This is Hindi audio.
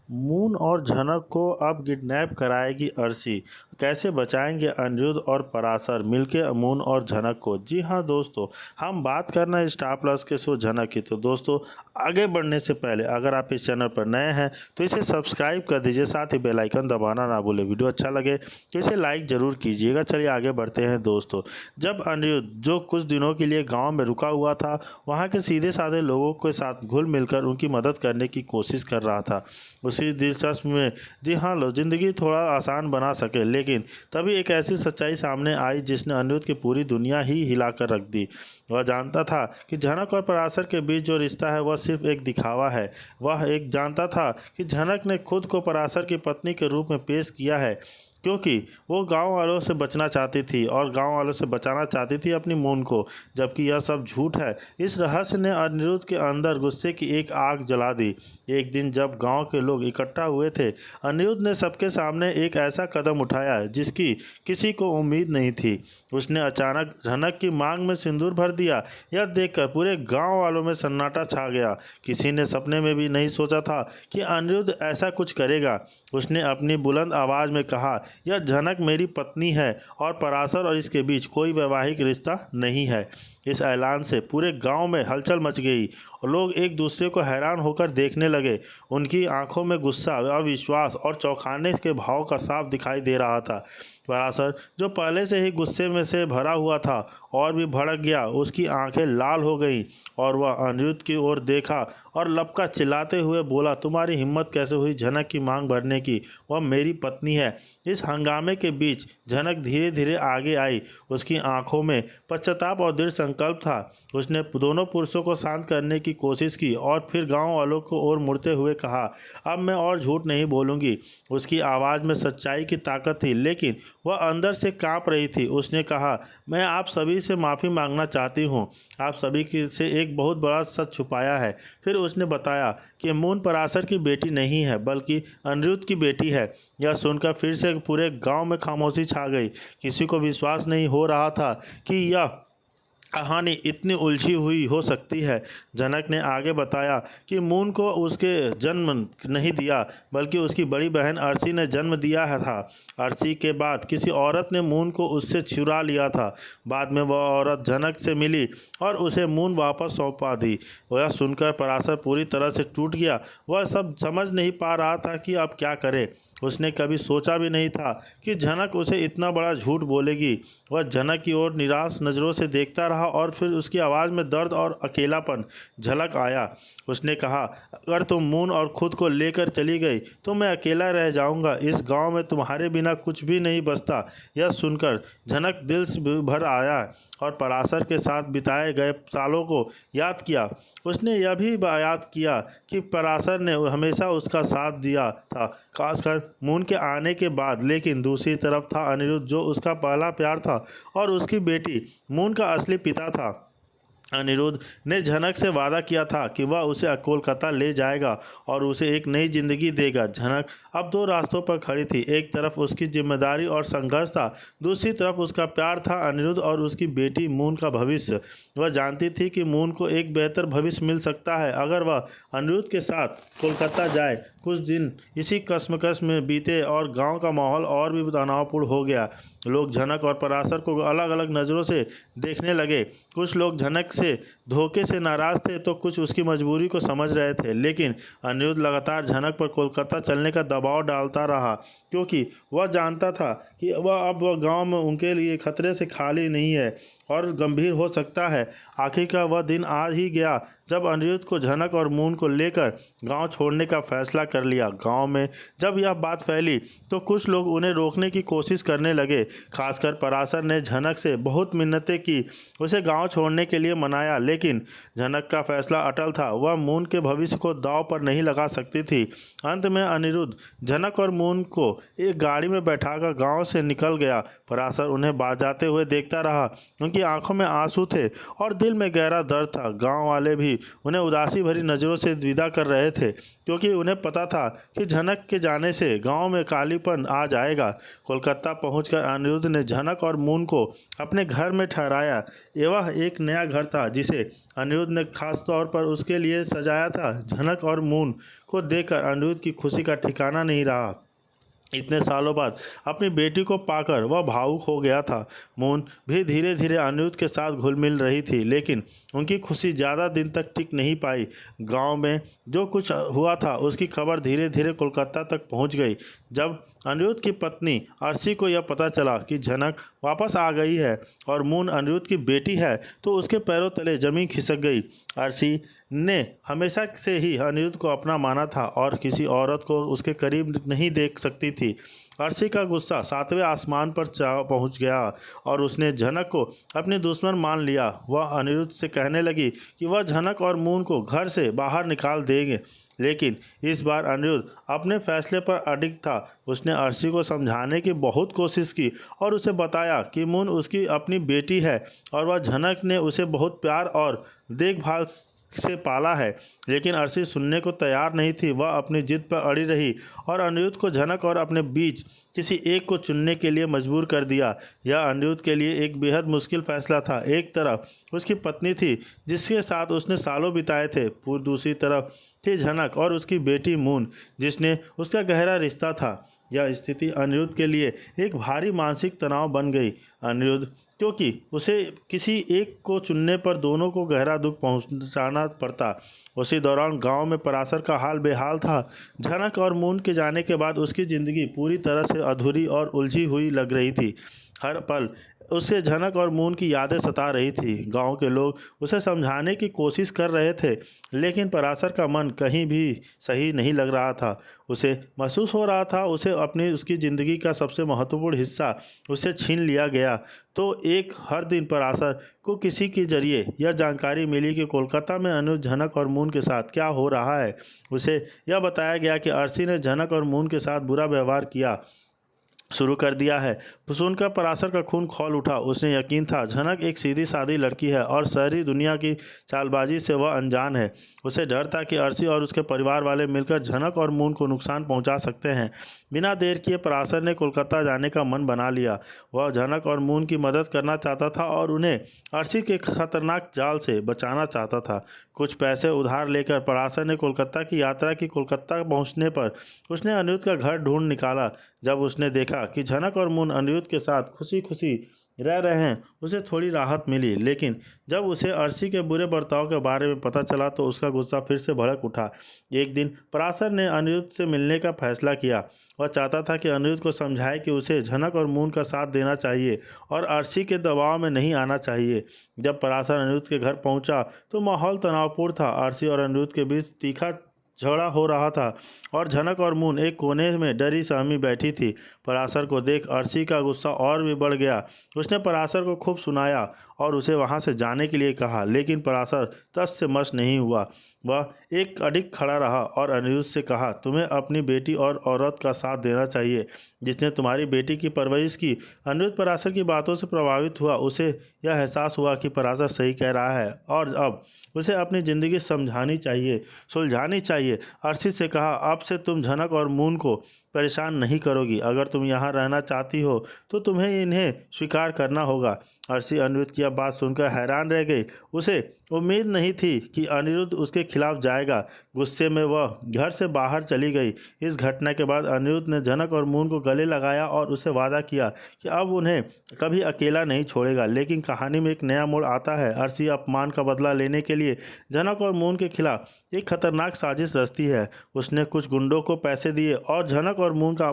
मून और झनक को अब किडनैप कराएगी अर्शी, कैसे बचाएंगे अनिरुद्ध और पराशर मिलके मून और झनक को। जी हाँ दोस्तों, हम बात करना है स्टार प्लस के शो झनक की। तो दोस्तों, आगे बढ़ने से पहले अगर आप इस चैनल पर नए हैं तो इसे सब्सक्राइब कर दीजिए, साथ ही बेल आइकन दबाना ना भूलें। वीडियो अच्छा लगे तो इसे लाइक ज़रूर कीजिएगा। चलिए आगे बढ़ते हैं दोस्तों। जब अनिरुद्ध जो कुछ दिनों के लिए गाँव में रुका हुआ था, वहाँ के सीधे साधे लोगों के साथ घुल मिलकर उनकी मदद करने की कोशिश कर रहा था। उसी दिलचस्प में जी हाँ लो ज़िंदगी थोड़ा आसान बना सके, लेकिन तभी एक ऐसी सच्चाई सामने आई जिसने अनिरुद्ध की पूरी दुनिया ही हिला कर रख दी। वह जानता था कि झनक और पराशर के बीच जो रिश्ता है वह सिर्फ एक दिखावा है। वह एक जानता था कि झनक ने खुद को पराशर की पत्नी के रूप में पेश किया है क्योंकि वो गांव वालों से बचना चाहती थी और गांव वालों से बचाना चाहती थी अपनी मून को, जबकि यह सब झूठ है। इस रहस्य ने अनिरुद्ध के अंदर गुस्से की एक आग जला दी। एक दिन जब गांव के लोग इकट्ठा हुए थे, अनिरुद्ध ने सबके सामने एक ऐसा कदम उठाया जिसकी किसी को उम्मीद नहीं थी। उसने अचानक झनक की मांग में सिंदूर भर दिया। यह देखकर पूरे गाँव वालों में सन्नाटा छा गया। किसी ने सपने में भी नहीं सोचा था कि अनिरुद्ध ऐसा कुछ करेगा। उसने अपनी बुलंद आवाज़ में कहा, यह झनक मेरी पत्नी है और पराशर और इसके बीच कोई वैवाहिक रिश्ता नहीं है। इस ऐलान से पूरे गांव में हलचल मच गई और लोग एक दूसरे को हैरान होकर देखने लगे। उनकी आंखों में गुस्सा, अविश्वास और चौंकाने के भाव का साफ दिखाई दे रहा था। पराशर, जो पहले से ही गुस्से में से भरा हुआ था, और भी भड़क गया। उसकी आंखें लाल हो गईं और वह अनिरुद्ध की ओर देखा और लपका चिल्लाते हुए बोला, तुम्हारी हिम्मत कैसे हुई झनक की मांग भरने की? वह मेरी पत्नी है। इस हंगामे के बीच झनक धीरे धीरे आगे आई। उसकी आंखों में पश्चाताप और दृढ़ संकल्प था। उसने दोनों पुरुषों को शांत करने की कोशिश की और फिर गांव वालों को ओर मुड़ते हुए कहा, अब मैं और झूठ नहीं बोलूंगी। उसकी आवाज़ में सच्चाई की ताकत थी, लेकिन वह अंदर से कांप रही थी। उसने कहा, मैं आप सभी से माफ़ी मांगना चाहती हूँ। आप सभी से एक बहुत बड़ा सच छुपाया है। फिर उसने बताया कि मून पराशर की बेटी नहीं है, बल्कि अनिरुद्ध की बेटी है। यह सुनकर फिर से पूरे गांव में खामोशी छा गई। किसी को विश्वास नहीं हो रहा था कि यह कहानी इतनी उलझी हुई हो सकती है। जनक ने आगे बताया कि मून को उसके जन्म नहीं दिया, बल्कि उसकी बड़ी बहन अर्शी ने जन्म दिया है था। अर्शी के बाद किसी औरत ने मून को उससे चुरा लिया था। बाद में वह औरत जनक से मिली और उसे मून वापस सौंपा दी। वह सुनकर पराशर पूरी तरह से टूट गया। वह सब समझ नहीं पा रहा था कि अब क्या करे। उसने कभी सोचा भी नहीं था कि जनक उसे इतना बड़ा झूठ बोलेगी। वह जनक की ओर निराश नज़रों से देखता रहा और फिर उसकी आवाज़ में दर्द और अकेलापन झलक आया। उसने कहा, अगर तुम मून और खुद को लेकर चली गई तो मैं अकेला रह जाऊंगा। इस गांव में तुम्हारे बिना कुछ भी नहीं बचता। यह सुनकर झनक दिल से भर आया और पराशर के साथ बिताए गए सालों को याद किया। उसने यह भी याद किया कि पराशर ने हमेशा उसका साथ दिया था, खासकर मून के आने के बाद। लेकिन दूसरी तरफ था अनिरुद्ध, जो उसका पहला प्यार था और उसकी बेटी मून का असली पिता था। अनिरुद्ध ने झनक से वादा किया था कि वह उसे कोलकाता ले जाएगा और उसे एक नई जिंदगी देगा। झनक अब दो रास्तों पर खड़ी थी। एक तरफ उसकी जिम्मेदारी और संघर्ष था, दूसरी तरफ उसका प्यार था, अनिरुद्ध और उसकी बेटी मून का भविष्य। वह जानती थी कि मून को एक बेहतर भविष्य मिल सकता है अगर वह अनिरुद्ध के साथ कोलकाता जाए। कुछ दिन इसी कश्मकश में बीते और गांव का माहौल और भी तनावपूर्ण हो गया। लोग झनक और पराशर को अलग अलग नज़रों से देखने लगे। कुछ लोग झनक से धोखे से नाराज थे तो कुछ उसकी मजबूरी को समझ रहे थे। लेकिन अनिरुद्ध लगातार झनक पर कोलकाता चलने का दबाव डालता रहा, क्योंकि वह जानता था कि वह गांव में उनके लिए खतरे से खाली नहीं है और गंभीर हो सकता है। आखिरकार वह दिन आ ही गया जब अनिरुद्ध को झनक और मून को लेकर गांव छोड़ने का फैसला कर लिया। गांव में जब यह बात फैली तो कुछ लोग उन्हें रोकने की कोशिश करने लगे। खासकर पराशर ने झनक से बहुत मिन्नतें की, उसे गांव छोड़ने के लिए मनाया, लेकिन झनक का फैसला अटल था। वह मून के भविष्य को दांव पर नहीं लगा सकती थी। अंत में अनिरुद्ध झनक और मून को एक गाड़ी में बैठाकर गांव से निकल गया। पराशर उन्हें बाजाते हुए देखता रहा। उनकी आंखों में आंसू थे और दिल में गहरा दर्द था। गांव वाले भी उन्हें उदासी भरी नज़रों से विदा कर रहे थे, क्योंकि उन्हें पता था कि झनक के जाने से गांव में कालीपन आ जाएगा। कोलकाता पहुंचकर अनिरुद्ध ने झनक और मून को अपने घर में ठहराया। यह एक नया घर था था जिसे अनिरुद्ध ने खास तौर पर उसके लिए सजाया था। झनक और मून को देखकर अनिरुद्ध की खुशी का ठिकाना नहीं रहा। इतने सालों बाद अपनी बेटी को पाकर वह भावुक हो गया था। मून भी धीरे धीरे अनिरुद्ध के साथ घुल मिल रही थी, लेकिन उनकी खुशी ज़्यादा दिन तक टिक नहीं पाई। गांव में जो कुछ हुआ था उसकी खबर धीरे धीरे कोलकाता तक पहुंच गई। जब अनिरुद्ध की पत्नी अर्शी को यह पता चला कि झनक वापस आ गई है और मून अनिरुद्ध की बेटी है, तो उसके पैरों तले जमीन खिसक गई। अर्शी ने हमेशा से ही अनिरुद्ध को अपना माना था और किसी औरत को उसके करीब नहीं देख सकती थी। अर्शी का गुस्सा 7वें आसमान पर पहुंच गया और उसने झनक को अपनी दुश्मन मान लिया। वह अनिरुद्ध से कहने लगी कि वह झनक और मून को घर से बाहर निकाल देंगे, लेकिन इस बार अनिरुद्ध अपने फैसले पर अडिग था। उसने अर्शी को समझाने की बहुत कोशिश की और उसे बताया कि मून उसकी अपनी बेटी है और वह झनक ने उसे बहुत प्यार और देखभाल से पाला है, लेकिन अर्शी सुनने को तैयार नहीं थी। वह अपनी जिद पर अड़ी रही और अनिरुद्ध को झनक और अपने बीच किसी एक को चुनने के लिए मजबूर कर दिया। यह अनिरुद्ध के लिए एक बेहद मुश्किल फैसला था। एक तरफ उसकी पत्नी थी जिसके साथ उसने सालों बिताए थे, दूसरी तरफ थी झनक और उसकी बेटी मून जिसने उसका गहरा रिश्ता था। यह स्थिति अनिरुद्ध के लिए एक भारी मानसिक तनाव बन गई। अनिरुद्ध क्योंकि उसे किसी एक को चुनने पर दोनों को गहरा दुख पहुंचाना पड़ता। उसी दौरान गांव में पराशर का हाल बेहाल था। झनक और मून के जाने के बाद उसकी ज़िंदगी पूरी तरह से अधूरी और उलझी हुई लग रही थी। हर पल उसे झनक और मून की यादें सता रही थी। गांव के लोग उसे समझाने की कोशिश कर रहे थे, लेकिन पराशर का मन कहीं भी सही नहीं लग रहा था। उसे महसूस हो रहा था उसे उसकी ज़िंदगी का सबसे महत्वपूर्ण हिस्सा उससे छीन लिया गया। तो एक हर दिन पराशर को किसी के जरिए यह जानकारी मिली कि कोलकाता में अनिरुद्ध झनक और मून के साथ क्या हो रहा है। उसे यह बताया गया कि अर्शी ने झनक और मून के साथ बुरा व्यवहार किया शुरू कर दिया है। सुनकर पराशर का खून खौल उठा। उसने यकीन था झनक एक सीधी सादी लड़की है और शहरी दुनिया की चालबाजी से वह अनजान है। उसे डर था कि अर्शी और उसके परिवार वाले मिलकर झनक और मून को नुकसान पहुंचा सकते हैं। बिना देर किए पराशर ने कोलकाता जाने का मन बना लिया। वह झनक और मून की मदद करना चाहता था और उन्हें अर्शी के खतरनाक जाल से बचाना चाहता था। कुछ पैसे उधार लेकर पराशर ने कोलकाता की यात्रा की। कोलकाता पहुँचने पर उसने अनिरुद्ध का घर ढूंढ निकाला। जब उसने देखा कि झनक और मून अनिरुद्ध के साथ खुशी खुशी रह रहे हैं, उसे थोड़ी राहत मिली। लेकिन जब उसे अर्शी के बुरे बर्ताव के बारे में पता चला तो उसका गुस्सा फिर से भड़क उठा। एक दिन पराशर ने अनिरुद्ध से मिलने का फैसला किया। वह चाहता था कि अनिरुद्ध को समझाए कि उसे झनक और मून का साथ देना चाहिए और अर्शी के दबाव में नहीं आना चाहिए। जब पराशर अनिरुद्ध के घर पहुंचा तो माहौल तनावपूर्ण था। अर्शी और अनिरुद्ध के बीच तीखा झगड़ा हो रहा था और झनक और मून एक कोने में डरी सहमी बैठी थी। पराशर को देख अर्शी का गुस्सा और भी बढ़ गया। उसने पराशर को खूब सुनाया और उसे वहां से जाने के लिए कहा, लेकिन पराशर तस से मस नहीं हुआ। वह एक अडिग खड़ा रहा और अनिरुद्ध से कहा, तुम्हें अपनी बेटी और औरत का साथ देना चाहिए जिसने तुम्हारी बेटी की परवरिश की। अनिरुद्ध पराशर की बातों से प्रभावित हुआ। उसे यह एहसास हुआ कि पराशर सही कह रहा है और अब उसे अपनी ज़िंदगी सुलझानी चाहिए। अर्शी से कहा, अब से तुम झनक और मून को परेशान नहीं करोगी। अगर तुम यहाँ रहना चाहती हो तो तुम्हें इन्हें स्वीकार करना होगा। अर्शी अनिरुद्ध की बात सुनकर हैरान रह गई। उसे उम्मीद नहीं थी कि अनिरुद्ध उसके खिलाफ जाएगा। गुस्से में वह घर से बाहर चली गई। इस घटना के बाद अनिरुद्ध ने झनक और मून को गले लगाया और उसे वादा किया कि अब उन्हें कभी अकेला नहीं छोड़ेगा। लेकिन कहानी में एक नया मोड़ आता है। अर्शी अपमान का बदला लेने के लिए झनक और मून के खिलाफ एक खतरनाक साजिश रचती है। उसने कुछ गुंडों को पैसे दिए और झनक और मून का